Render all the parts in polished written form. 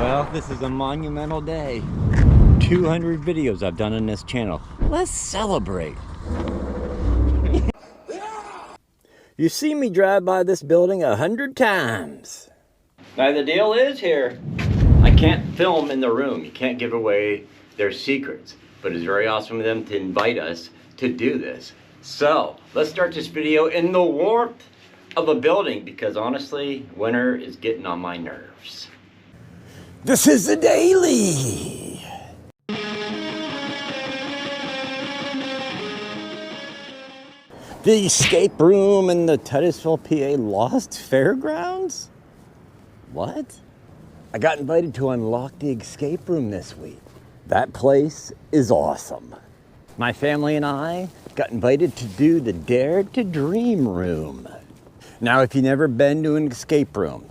Well, this is a monumental day. 200 videos I've done on this channel. Let's celebrate. You've seen me drive by this building 100 times. Now the deal is here, I can't film in the room. You can't give away their secrets. But it's very awesome of them to invite us to do this. So, let's start this video in the warmth of a building because honestly, winter is getting on my nerves. This is the daily. The escape room in the Titusville, PA Lost Fairgrounds? What? I got invited to unlock the escape room this week. That place is awesome. My family and I got invited to do the Dare to Dream room. Now, if you've never been to an escape room,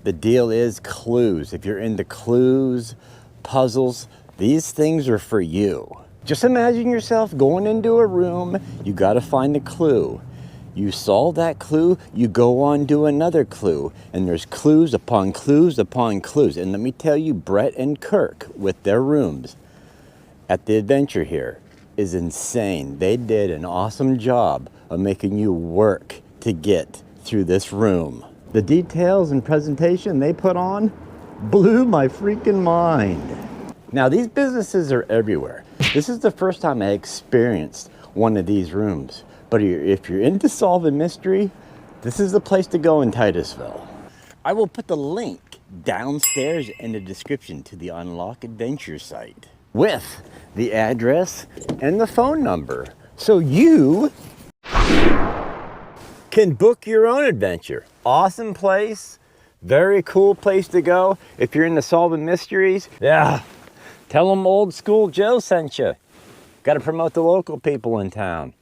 the deal is clues. If you're into clues, puzzles, these things are for you. Just imagine yourself going into a room, you gotta find the clue. You solve that clue, you go on to another clue, and there's clues upon clues upon clues. And let me tell you, Brett and Kirk, with their rooms at the adventure here, is insane. They did an awesome job of making you work to get through this room. The details and presentation they put on blew my freaking mind. Now, these businesses are everywhere. This is the first time I experienced one of these rooms. But if you're into solving mystery, this is the place to go in Titusville. I will put the link downstairs in the description to the Unlock Adventure site with the address and the phone number, so you can book your own adventure. Awesome place, very cool place to go. If you're into solving mysteries, yeah, tell them Old School Joe sent you. Got to promote the local people in town.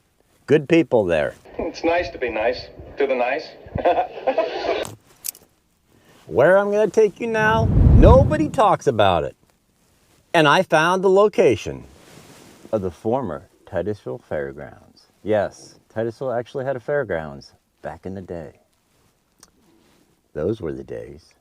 Good people there. It's nice to be nice to the nice. Where I'm going to take you now, nobody talks about it. And I found the location of the former Titusville Fairgrounds. Yes, Titusville actually had a fairgrounds back in the day. Those were the days.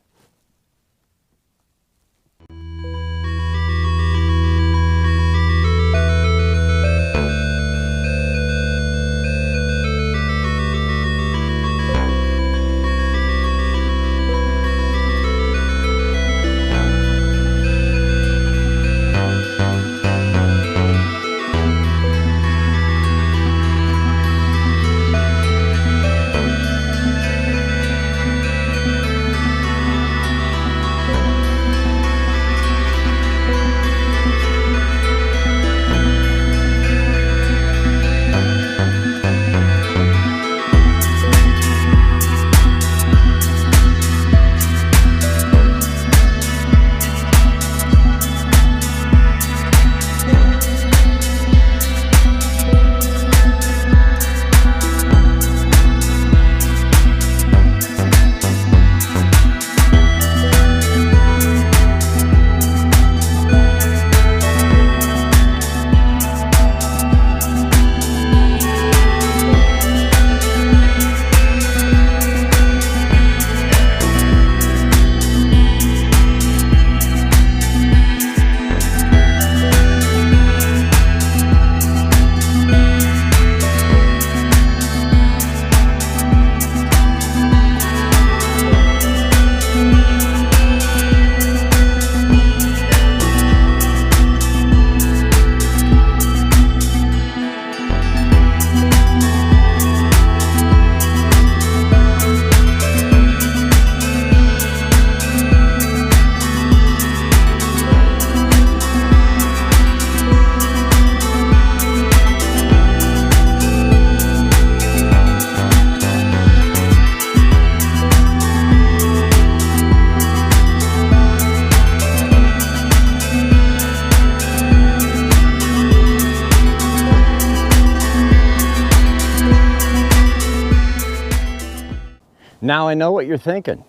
Now I know what you're thinking.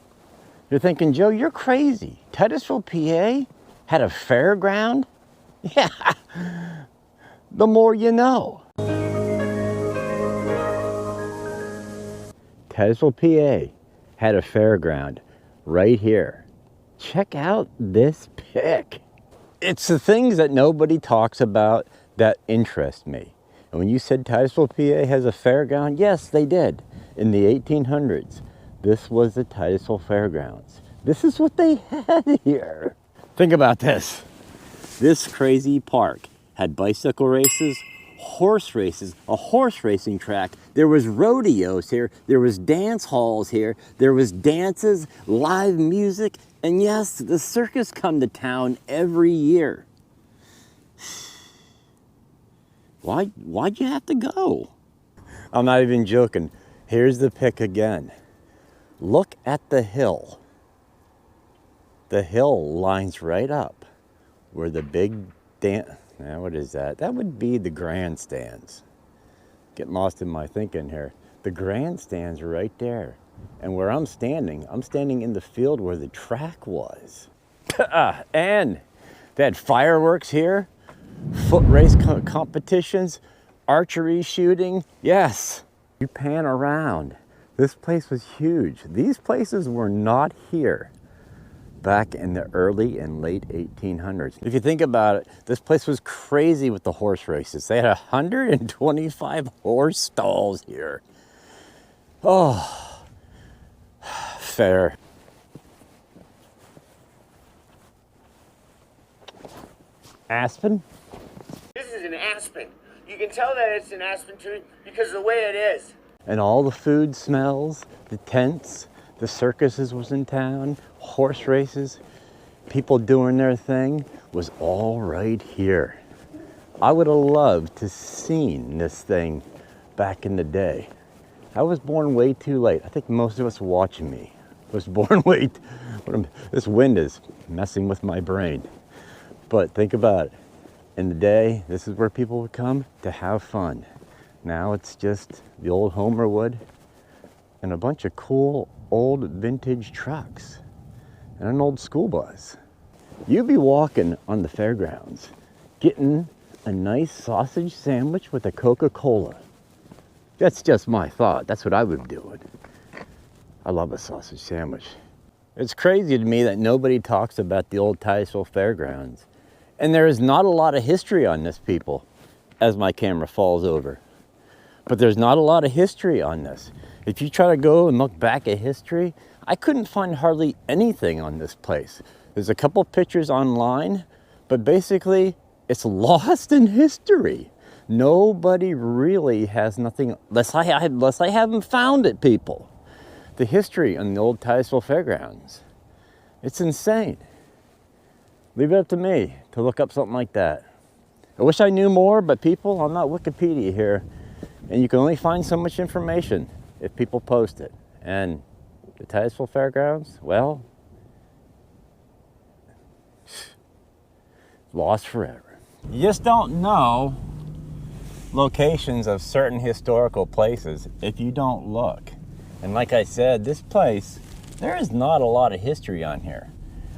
You're thinking, Joe, you're crazy. Titusville, PA had a fairground? Yeah, the more you know. Titusville, PA had a fairground right here. check out this pic. It's the things that nobody talks about that interest me. And when you said Titusville, PA has a fairground, yes, they did. In the 1800s, this was the Titusville Fairgrounds. This is what they had here. Think about this. This crazy park had bicycle races, horse races, a horse racing track. There was rodeos here. There was dance halls here. There was dances, live music, and yes, the circus come to town every year. Why'd you have to go? I'm not even joking. Here's the pic again. Look at the hill. The hill lines right up where the big now what is that? That would be the grandstands. Getting lost in my thinking here. The grandstands are right there. And where I'm standing in the field where the track was. And they had fireworks here, foot race competitions, archery shooting. Yes, you pan around. This place was huge. These places were not here back in the early and late 1800s. If you think about it, this place was crazy with the horse races. They had 125 horse stalls here. Oh, fair. Aspen? This is an aspen. You can tell that it's an aspen tree because of the way it is. And all the food smells, the tents, the circuses was in town, horse races, people doing their thing was all right here. I would have loved to seen this thing back in the day. I was born way too late. I think most of us watching me was born late. This wind is messing with my brain. But think about it. In the day, this is where people would come to have fun. Now it's just the old Homer wood and a bunch of cool old vintage trucks and an old school bus. You'd be walking on the fairgrounds, getting a nice sausage sandwich with a Coca-Cola. That's just my thought. That's what I would be doing. I love a sausage sandwich. It's crazy to me that nobody talks about the old Titusville Fairgrounds. And there is not a lot of history on this, people, as my camera falls over. But there's not a lot of history on this. If you try to go and look back at history, I couldn't find hardly anything on this place. There's a couple pictures online, but basically it's lost in history. Nobody really has nothing, unless I haven't found it, people. The history on the old Titusville Fairgrounds. It's insane. Leave it up to me to look up something like that. I wish I knew more, but people, I'm not Wikipedia here. And you can only find so much information if people post it. And the Titusville Fairgrounds, well, lost forever. You just don't know locations of certain historical places if you don't look. And like I said, this place, there is not a lot of history on here.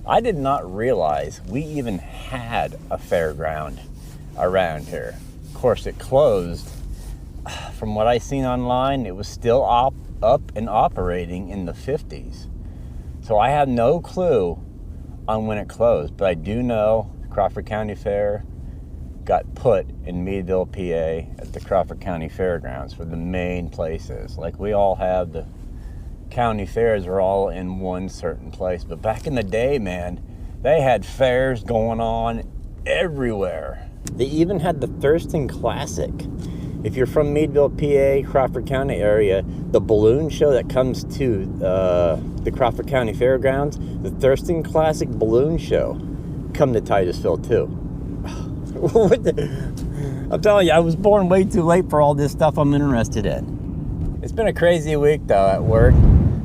I did not realize we even had a fairground around here. Of course, it closed. From what I seen online, it was still up and operating in the 50s. So I have no clue on when it closed, but I do know the Crawford County Fair got put in Meadville, PA at the Crawford County Fairgrounds for the main places. Like we all have the county fairs are all in one certain place. But back in the day, man, they had fairs going on everywhere. They even had the Thurston Classic. If you're from Meadville, PA, Crawford County area, the balloon show that comes to the Crawford County Fairgrounds, the Thurston Classic balloon show, come to Titusville too. I'm telling you, I was born way too late for all this stuff I'm interested in. It's been a crazy week though at work,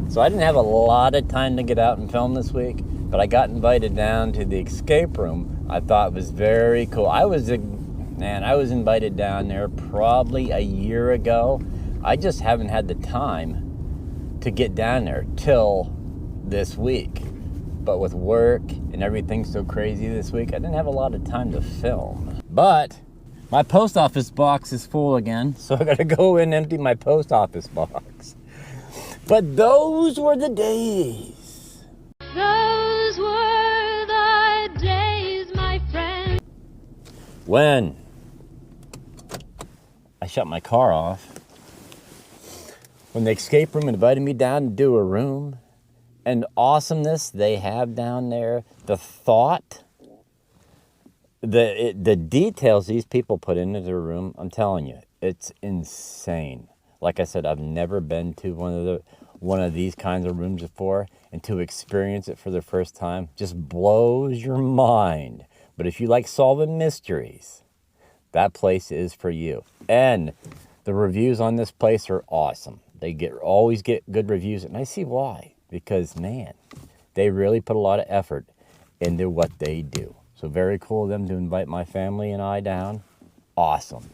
so I didn't have a lot of time to get out and film this week, but I got invited down to the escape room. I thought it was very cool. I was invited down there probably a year ago. I just haven't had the time to get down there till this week. But with work and everything so crazy this week, I didn't have a lot of time to film. But my post office box is full again, so I gotta go and empty my post office box. But those were the days. Those were when I shut my car off, when the escape room invited me down to do a room, and awesomeness they have down there, the thought, the details these people put into their room, I'm telling you, it's insane. Like I said, I've never been to one of these kinds of rooms before, and to experience it for the first time just blows your mind. But if you like solving mysteries, that place is for you. And the reviews on this place are awesome. They always get good reviews, and I see why. Because, man, they really put a lot of effort into what they do. So very cool of them to invite my family and I down. Awesome.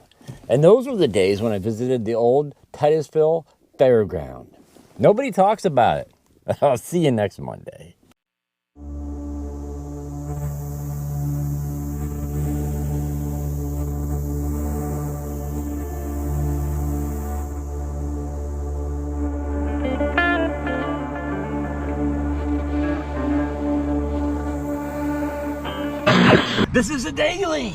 And those were the days when I visited the old Titusville Fairground. Nobody talks about it. I'll see you next Monday. This is a daily.